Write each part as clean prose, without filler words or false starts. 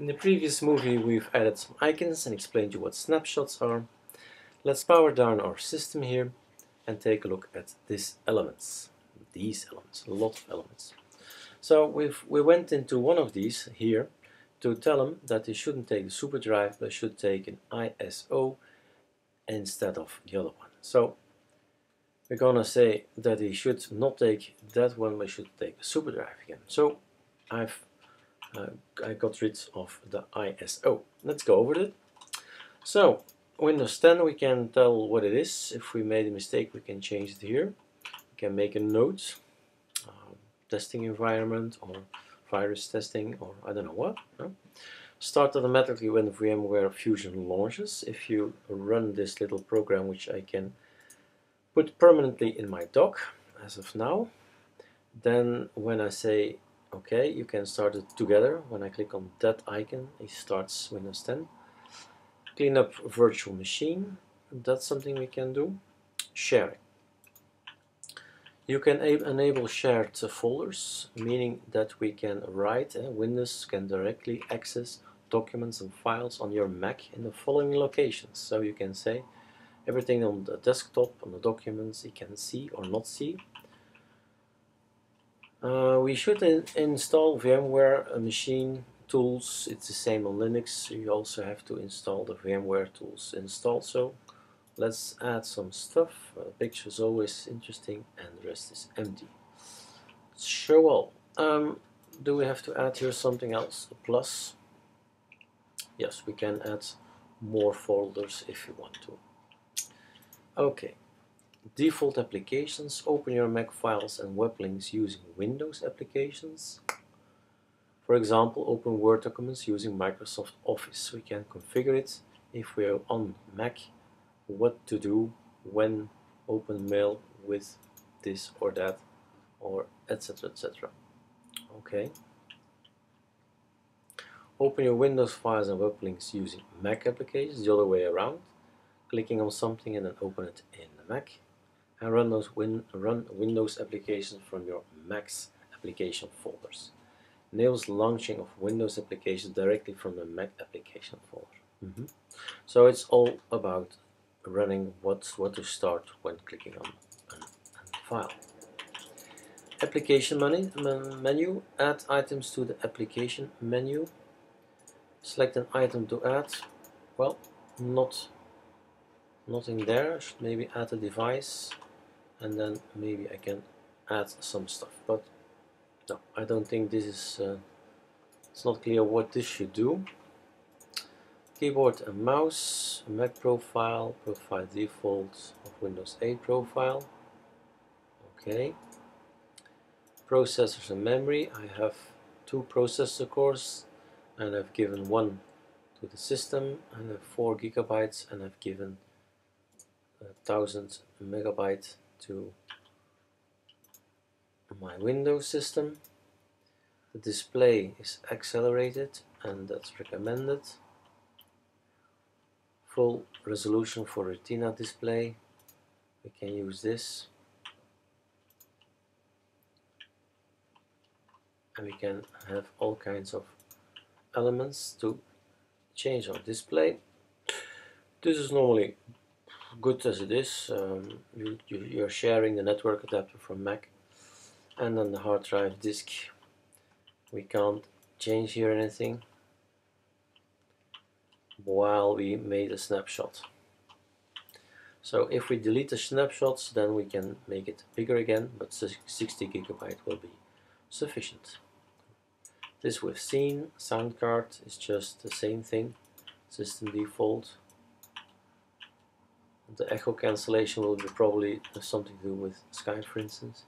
In the previous movie we've added some icons and explained to you what snapshots are. Let's power down our system here and take a look at these elements, a lot of elements. So we went into one of these here to tell them that they shouldn't take the super drive, but should take an ISO instead of the other one. So we're gonna say that he should not take that one, but should take the super drive again. So I got rid of the ISO. Let's go over it. So Windows 10, we can tell what it is. If we made a mistake, we can change it here. We can make a note, testing environment or virus testing or I don't know what. No? Start automatically when VMware Fusion launches. If you run this little program, which I can put permanently in my dock as of now, then when I say OK, you can start it together. When I click on that icon, it starts Windows 10. Clean up virtual machine, that's something we can do. Sharing. You can enable shared folders, meaning that we can write, Windows can directly access documents and files on your Mac in the following locations. So you can say everything on the desktop, on the documents, you can see or not see. We should install VMware machine tools. It's the same on Linux. You also have to install the VMware tools installed. So let's add some stuff. Picture is always interesting, and the rest is empty. Show all. Do we have to add here something else? A plus? Yes, we can add more folders if you want to. Okay. Default applications. Open your Mac files and web links using Windows applications. For example, open Word documents using Microsoft Office. We can configure it if we are on Mac, what to do when open mail with this or that, or etc. etc. Okay. Open your Windows files and web links using Mac applications, the other way around. Clicking on something and then open it in the Mac. And run Windows applications from your Mac's application folders. Enables launching of Windows applications directly from the Mac application folder. So it's all about running what to start when clicking on a file. Application menu. Add items to the application menu. Select an item to add. Well, nothing there. I should maybe add a device, and then maybe I can add some stuff. But no, I don't think this is. It's not clear what this should do. Keyboard and mouse, Mac profile, profile default of Windows 8 profile. Okay. Processors and memory. I have 2 processor cores, and I've given 1 to the system, and I have 4 gigabytes, and I've given 1000 megabytes to my Windows system. The display is accelerated, and that's recommended. Full resolution for Retina display. We can use this. And we can have all kinds of elements to change our display. This is normally good as it is. You're sharing the network adapter from Mac, and then the hard drive disk. We can't change here anything while we made a snapshot. So if we delete the snapshots, then we can make it bigger again, but 60 gigabyte will be sufficient. This we've seen. Sound card is just the same thing, system default. The echo cancellation will be probably something to do with Skype, for instance.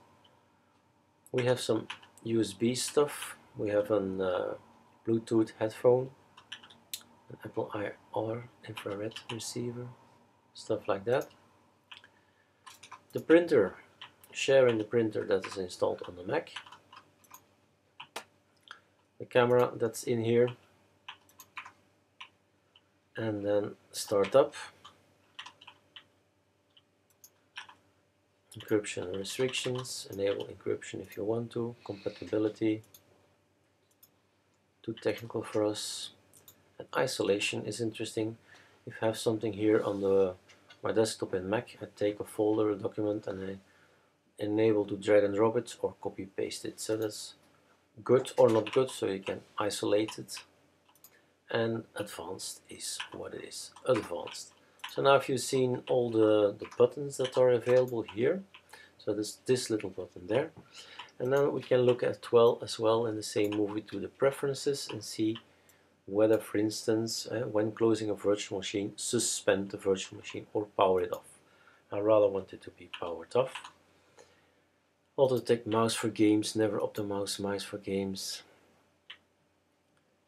We have some USB stuff. We have an Bluetooth headphone, an Apple IR infrared receiver, stuff like that. The printer, sharing the printer that is installed on the Mac. The camera that's in here. And then startup. Encryption and restrictions, enable encryption if you want to, compatibility, too technical for us. And isolation is interesting. If I have something here on my desktop in Mac, I take a folder, a document, and I enable to drag and drop it or copy paste it. So that's good or not good, so you can isolate it. And advanced is what it is, advanced. So now if you've seen all the buttons that are available here, so there's this little button there, and then we can look at as well in the same movie to the preferences and see whether, for instance, when closing a virtual machine, suspend the virtual machine or power it off. I rather want it to be powered off. Auto detect mouse for games, never optimize mouse for games.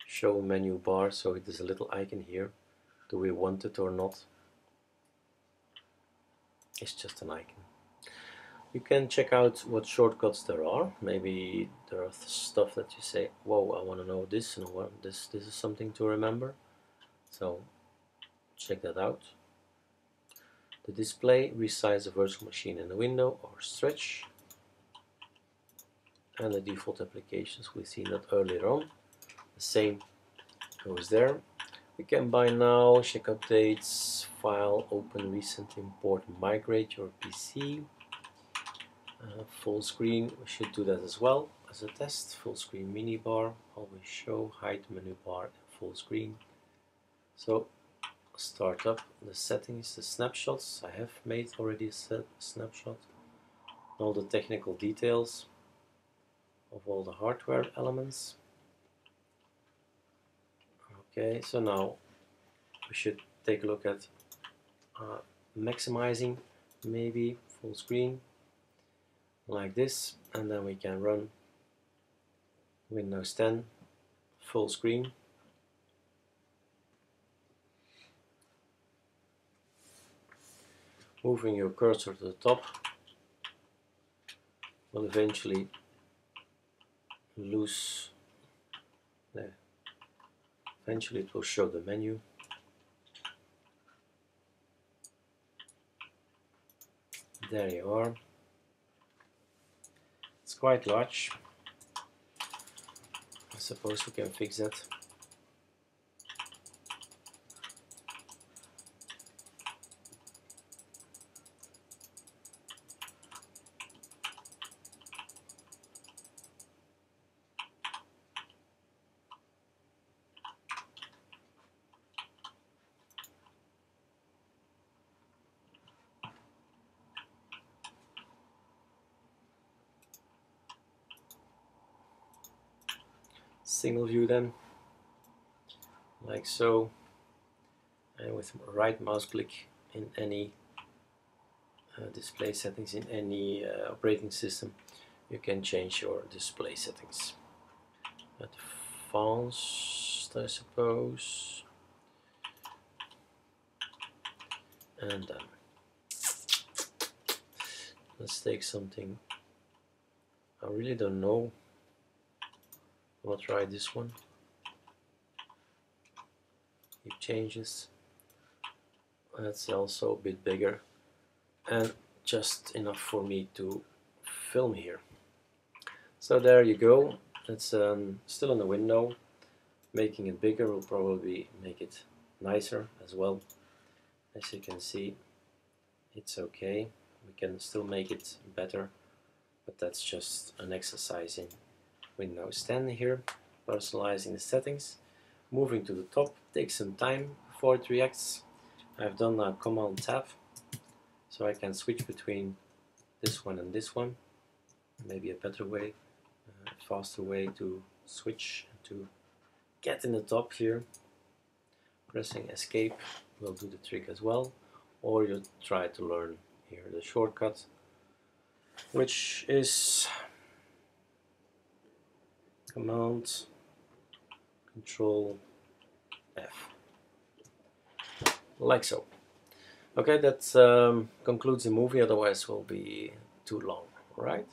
Show menu bar, so there's a little icon here. Do we want it or not? It's just an icon. You can check out what shortcuts there are. Maybe there are stuff that you say, whoa, I want to know this, and this is something to remember. So check that out. The display, resize the virtual machine in the window or stretch. And the default applications, we've seen that earlier on. The same goes there. We can buy now, check updates, file, open, recent, import, migrate your PC. Full screen, we should do that as well as a test. Full screen mini bar, always show, hide menu bar, and full screen. So start up the settings, the snapshots. I have made already a snapshot. All the technical details of all the hardware elements. Okay, so now we should take a look at maximizing, maybe full screen like this, and then we can run Windows 10 full screen. Moving your cursor to the top will eventually lose there. Eventually it will show the menu. There you are. It's quite large. I suppose we can fix that. Single view then, like so, and with right mouse click in any display settings in any operating system, you can change your display settings. Advanced, I suppose, and then let's take something. I really don't know. I'll try this one. Keep changes. That's also a bit bigger and just enough for me to film here. So there you go. It's still in the window. Making it bigger will probably make it nicer as well. As you can see, it's okay. We can still make it better, but that's just an exercise in Windows 10 here. Personalizing the settings. Moving to the top takes some time before it reacts. I've done a Command Tab, so I can switch between this one and this one. Maybe a better way, faster way to switch to get in the top here. Pressing Escape will do the trick as well, or you try to learn here the shortcut, which is Command Control F, like so. Okay, that concludes the movie, otherwise it will be too long, right?